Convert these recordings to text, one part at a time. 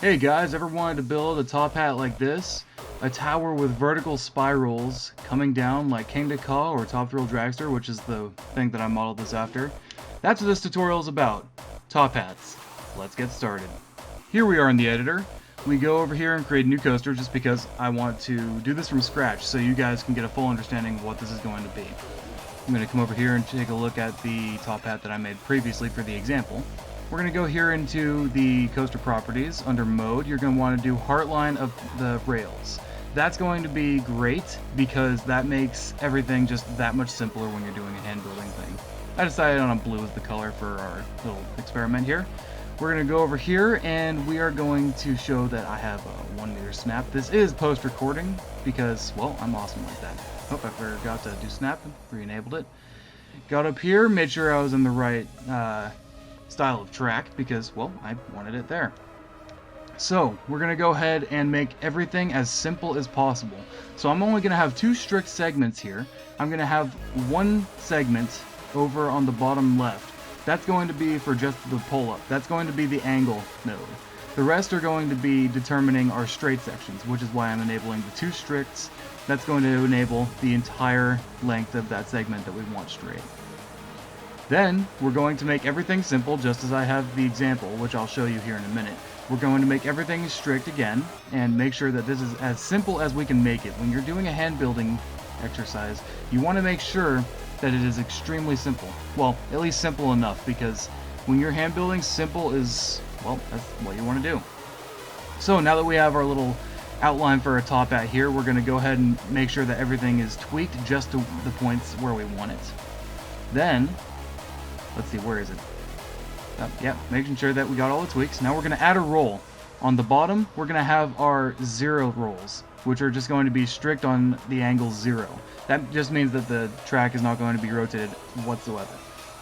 Hey guys, ever wanted to build a top hat like this? A tower with vertical spirals coming down like King Ka or Top Thrill Dragster, which is the thing that I modeled this after. That's what this tutorial is about. Top hats. Let's get started. Here we are in the editor. We go over here and create a new coaster just because I want to do this from scratch so you guys can get a full understanding of what this is going to be. I'm going to come over here and take a look at the top hat that I made previously for the example. We're going to go here into the coaster properties. Under mode, you're going to want to do heartline of the rails. That's going to be great because that makes everything just that much simpler when you're doing a hand building thing. I decided on a blue as the color for our little experiment here. We're going to go over here and we are going to show that I have a 1 meter snap. This is post recording because, well, I'm awesome like that. Oh, I forgot to do snap, re-enabled it. Got up here, made sure I was in the right style of track because, well, I wanted it there. So we're going to go ahead and make everything as simple as possible. So I'm only going to have two strict segments here. I'm going to have one segment over on the bottom left. That's going to be for just the pull-up. That's going to be the angle node. The rest are going to be determining our straight sections, which is why I'm enabling the two stricts. That's going to enable the entire length of that segment that we want straight. Then, we're going to make everything simple just as I have the example, which I'll show you here in a minute. We're going to make everything strict again, and make sure that this is as simple as we can make it. When you're doing a hand building exercise, you want to make sure that it is extremely simple. Well, at least simple enough, because when you're hand building, simple is, well, that's what you want to do. So now that we have our little outline for a top hat here, we're going to go ahead and make sure that everything is tweaked just to the points where we want it. Then, let's see, where is it? Yeah, making sure that we got all the tweaks. Now we're going to add a roll. On the bottom, we're going to have our 0 rolls, which are just going to be strict on the angle 0. That just means that the track is not going to be rotated whatsoever.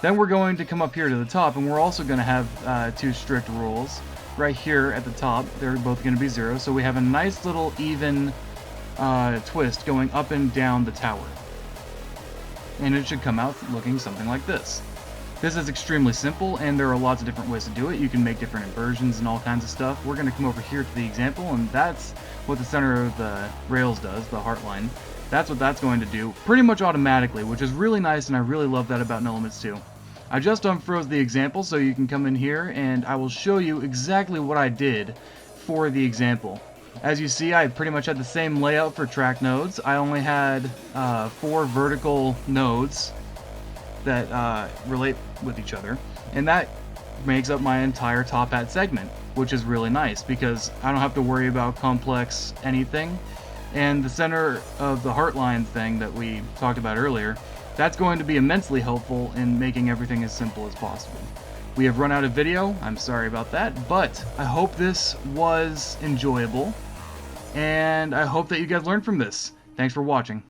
Then we're going to come up here to the top, and we're also going to have two strict rolls. Right here at the top, they're both going to be 0, so we have a nice little even twist going up and down the tower. And it should come out looking something like this. This is extremely simple, and there are lots of different ways to do it. You can make different inversions and all kinds of stuff. We're going to come over here to the example, and that's what the center of the rails does, the heart line. That's what that's going to do, pretty much automatically, which is really nice, and I really love that about NoLimits too. I just unfroze the example, so you can come in here, and I will show you exactly what I did for the example. As you see, I pretty much had the same layout for track nodes. I only had 4 vertical nodes that relate with each other, and that makes up my entire top hat segment, which is really nice because I don't have to worry about complex anything. And the center of the heartline thing that we talked about earlier, that's going to be immensely helpful in making everything as simple as possible. We have run out of video, I'm sorry about that, but I hope this was enjoyable, and I hope that you guys learned from this. Thanks for watching.